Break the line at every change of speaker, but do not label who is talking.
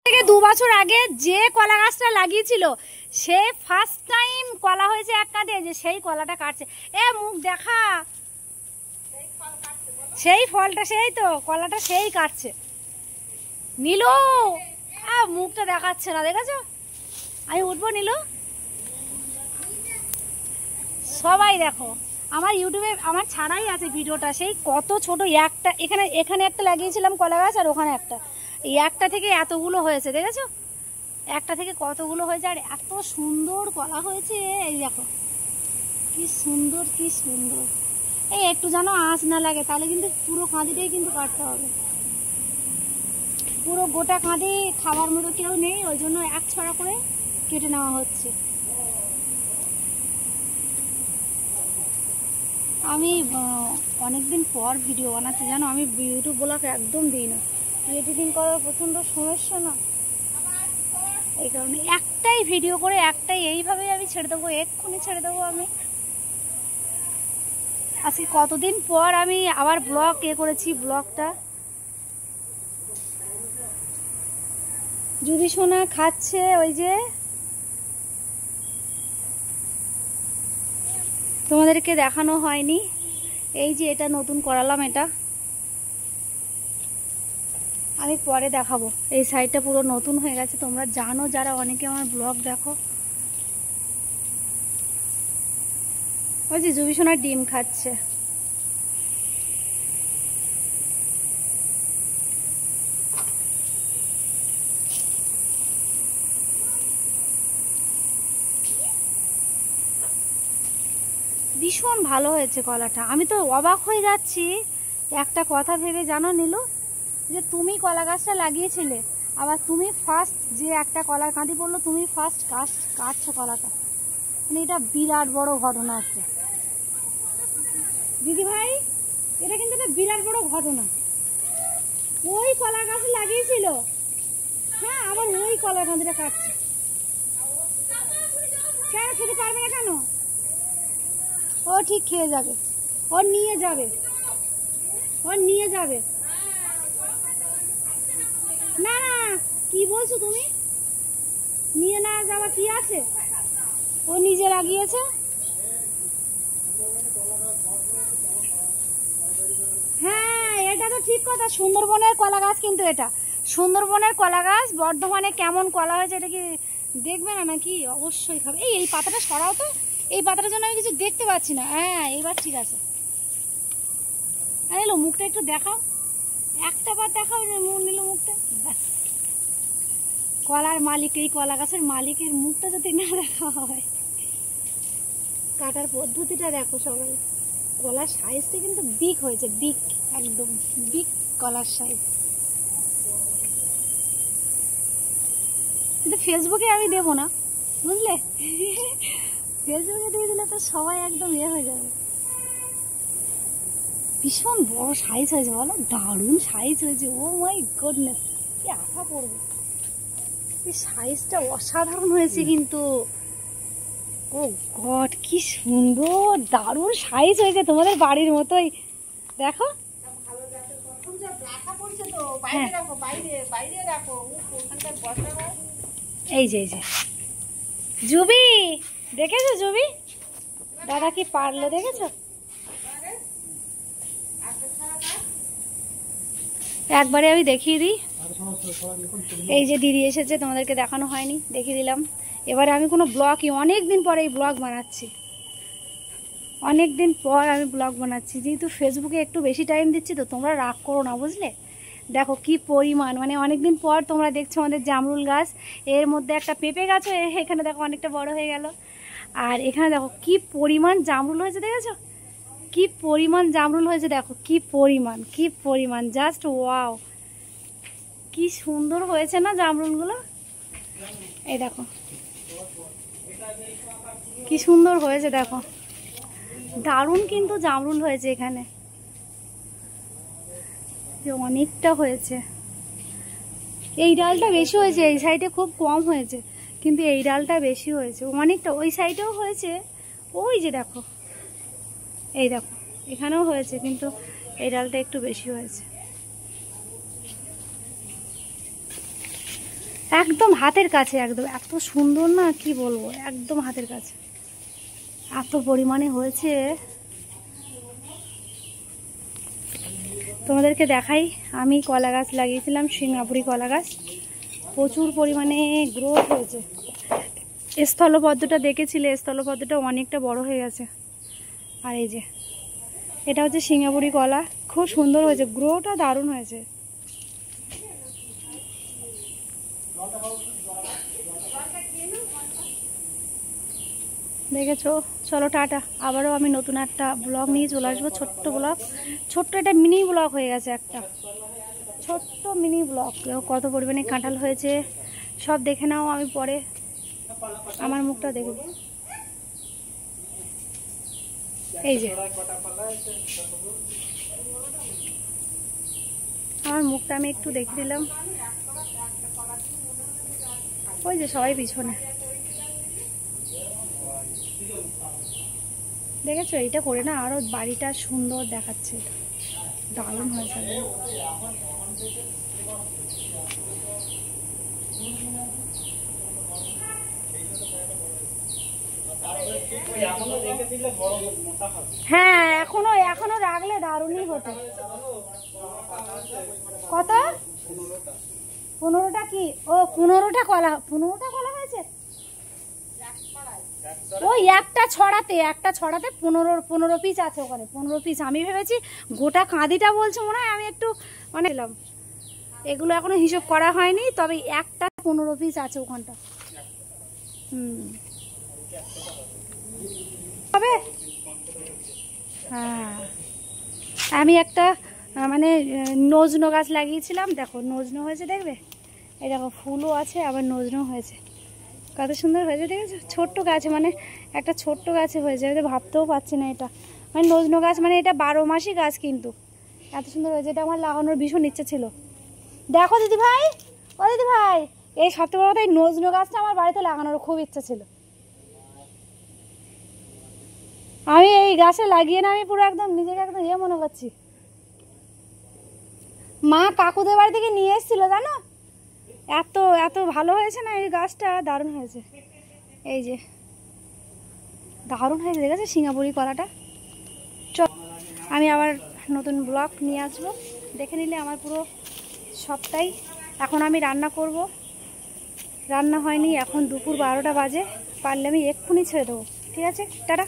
থেকে 2 বছর আগে যে কলা গাছটা লাগিয়েছিল সে ফার্স্ট টাইম কলা হয়েছে এক কাঁধে, যে সেই কলাটা কাটছে। এ মুখ দেখা, সেই ফলটা, সেই তো কলাটা সেই কাটছে। নীলু মুখটা দেখাচ্ছে না, দেখেছো? আমি উঠবো নীলু? সবাই দেখো আমার ইউটিউবে আমার ছাড়াই আছে ভিডিওটা, সেই কত ছোট একটা, এখানে একটা লাগিয়েছিলাম কলা গাছ, আর ওখানে একটা, এই একটা থেকে এতগুলো হয়েছে, দেখেছো? একটা থেকে কতগুলো হয়েছে, আর এত সুন্দর কলা হয়েছে। এই দেখো কি সুন্দর, কি সুন্দর। এই একটু যেন আঁচ না লাগে, তাহলে কিন্তু পুরো কাঁদিটাই কিন্তু কাটতে হবে। পুরো গোটা কাঁদি খাওয়ার মতো কেউ নেই, ওই জন্য এক ছড়া করে কেটে নেওয়া হচ্ছে। আমি অনেকদিন পর ভিডিও বানাচ্ছি, জানো? আমি ইউটিউব ব্লগ একদম দিই না, এডিটিং করার প্রচণ্ড সমস্যা না, এই কারণে একটাই ভিডিও করে একটাই এইভাবেই আমি ছেড়ে দেবো, এক্ষুনি ছেড়ে দেবো। আমি আজকে কতদিন পর আমি আবার ব্লগ করেছি, ব্লগটা। জুবি সোনা খাচ্ছে, ওই যে তোমাদেরকে দেখানো হয়নি, এই যে এটা নতুন করালাম, এটা আমি পরে দেখাবো। এই সাইডটা পুরো নতুন হয়ে গেছে, তোমরা জানো যারা অনেকে আমার ব্লগ দেখো। ওই যে জুবি সোনার ডিম খাচ্ছে। ভীষণ ভালো হয়েছে কলাটা, আমি তো অবাক হয়ে যাচ্ছি একটা কথা ভেবে, জানো নীলু? যে তুমি কলা গাছটা লাগিয়েছিলে, আবার তুমি ফার্স্ট যে একটা কলার কাঁদি পড়লো, তুমি ফার্স্ট কাটছো কলাটা, মানে এটা বিরাট বড় ঘটনা একটা। দিদি ভাই, এটা কিন্তু একটা বিরাট বড় ঘটনা। ওই কলা গাছ লাগিয়েছিল, হ্যাঁ, আবার ওই কলার কাঁদিটা কাটছে। কেন খেতে পারবে না কেন? ও ঠিক খেয়ে যাবে, ও নিয়ে যাবে, ও নিয়ে যাবে। না না, কি বলছো তুমি? নিয়ে না যাওয়া কি আছে? ও নিজে লাগিয়েছে। হ্যাঁ, এটা তো ঠিক কথা, সুন্দরবনের কলা গাছ কিন্তু এটা সুন্দরবনের কলা গাছ। বর্ধমানে কেমন কলা হয়েছে এটা কি দেখবে না নাকি? অবশ্যই খাবে। এই পাতাটা সরাও তো, এই পাতাটার জন্য আমি কিছু দেখতে পাচ্ছি না। হ্যাঁ, এবার ঠিক আছে। এলো মুখটা একটু দেখাও, একটা বার দেখাও নিল মুখটা, ব্যাস। কলার মালিক, এই কলা গাছের মালিকের মুখটা যদি না দেখা হয়। কাটার পদ্ধতিটা দেখো সবাই, কলার সাইজটা কিন্তু বিগ হয়েছে, বিগ, একদম বিগ কলার সাইজ। কিন্তু ফেসবুকে আমি দেবো না, বুঝলে? ফেসবুকে দিয়ে দিলে তো সবাই একদম হয়ে যাবে। ভীষণ বড় সাইজ হয়েছে, বলো? দারুণ সাইজ হয়েছে। ও মাই গডনেস, কি আঠা পড়বে। এই সাইজটা অসাধারণ হয়েছে কিন্তু। ও গড, কি সুন্দর, দারুণ সাইজ হয়েছে, তোমাদের বাড়ির মতোই। দেখো, এই যে জুবি, দেখেছো জুবি দাদা কি পারলো, দেখেছো? একবারে আমি দেখিয়ে দিই। এই যে দিদি এসেছে, তোমাদেরকে দেখানো হয়নি, দেখিয়ে দিলাম। এবারে আমি কোনো ব্লগই, অনেকদিন পরে এই ব্লগ বানাচ্ছি, অনেকদিন পর আমি ব্লগ বানাচ্ছি, যেহেতু ফেসবুকে একটু বেশি টাইম দিচ্ছি, তো তোমরা রাগ করো না, বুঝলে? দেখো কি পরিমাণ, মানে অনেকদিন পর তোমরা দেখছো আমাদের জামরুল গাছ, এর মধ্যে একটা পেঁপে গাছও এখানে দেখো অনেকটা বড় হয়ে গেল, আর এখানে দেখো কি পরিমাণ জামরুল হয়েছে, দেখেছো? কি পরিমাণ জামরুল হয়েছে, দেখো কি পরিমাণ, কি পরিমাণ, জাস্ট ওয়াও, কি সুন্দর হয়েছে না জামরুলগুলো? এই দেখো কি সুন্দর হয়েছে, দেখো দারুণ কিন্তু জামরুল হয়েছে এখানে, অনেকটা হয়েছে। এই ডালটা বেশি হয়েছে, এই সাইডে খুব কম হয়েছে, কিন্তু এই ডালটা বেশি হয়েছে অনেকটা। ওই সাইডেও হয়েছে, ওই যে দেখো, এই দেখো এখানেও হয়েছে, কিন্তু এই ডালটা একটু বেশি হয়েছে। একদম হাতের কাছে, একদম এত সুন্দর না কি বলবো, একদম হাতের কাছে এত পরিমাণে হয়েছে। তোমাদেরকে দেখাই, আমি কলা গাছ লাগিয়েছিলাম, সিঙ্গাপুরি কলা গাছ, প্রচুর পরিমাণে গ্রোথ হয়েছে। স্থলপদ্মটা দেখেছিলে, স্থলপদ্মটা অনেকটা বড় হয়ে গেছে। আর এই যে এটা হচ্ছে সিঙ্গাপুরি কলা, খুব সুন্দর হয়েছে, গ্রোটা দারুণ হয়েছে। দেখেছো? চলো টাটা, আবারও আমি নতুন একটা ব্লগ নিয়ে চলে আসবো, ছোট্ট ব্লগ, ছোট্ট একটা মিনি ব্লগ হয়ে গেছে, একটা ছোট্ট মিনি ব্লগ। কত পরিমাণে কাঁঠাল হয়েছে সব দেখে নাও, আমি পরে আমার মুখটা দেখব। এই যে আমার মুখটা আমি একটু দেখে দিলাম, ওই যে সবাই পিছনে। দেখেছো? এইটা করে না আরো বাড়িটা সুন্দর দেখাচ্ছে, দারুণ হয়েছে। হ্যাঁ, এখনো এখনো রাখলে দারুণই হতো। কত? 15টা কি? ও 15টা কলা, 15টা কলা হয়েছে ওই একটা ছড়াতে, একটা ছড়াতে 15 পিস আছে ওখানে, 15 পিস। আমি ভেবেছি গোটা কাঁদিটা বলছে মনে হয়, আমি একটু মানে এলাম, এগুলো এখনো হিসাব করা হয়নি, তবে একটা 15 পিস আছে ওখানটা। হবে। হ্যাঁ, আমি একটা মানে নজনো গাছ লাগিয়েছিলাম, দেখো নজনো হয়েছে, দেখবে এই দেখো ফুলও আছে, আবার নজনো হয়েছে, কত সুন্দর হয়েছে দেখেছো? ছোট্ট গাছ, মানে একটা ছোট্ট গাছে হয়েছে, আমি তো ভাবতেও পারছি না এটা মানে নজনো গাছ, মানে এটা 12 মাসই গাছ, কিন্তু এত সুন্দর হয়েছে। এটা আমার লাগানোর ভীষণ ইচ্ছে ছিল। দেখো দিদি ভাই, ও দিদি ভাই, এই সবথেকে বড় কথা, এই নজনো গাছটা আমার বাড়িতে লাগানোর খুব ইচ্ছা ছিল। আমি এই গাছে লাগিয়ে না আমি পুরো একদম নিজেকে একদম ইয়ে মনে করছি। মা কাকুদের বাড়ি থেকে নিয়ে এসেছিল জানো, এত এত ভালো হয়েছে না এই গাছটা, দারুণ হয়েছে। এই যে দারুণ হয়েছে, দেখেছো সিঙ্গাপুরি কলাটা। চল আমি আবার নতুন ব্লগ নিয়ে আসবো, দেখে নিলে আমার পুরো সবটাই। এখন আমি রান্না করব, রান্না হয়নি, এখন দুপুর 12টা বাজে, পারলে আমি এক্ষুনি ছেড়ে দেবো। ঠিক আছে, টাটা।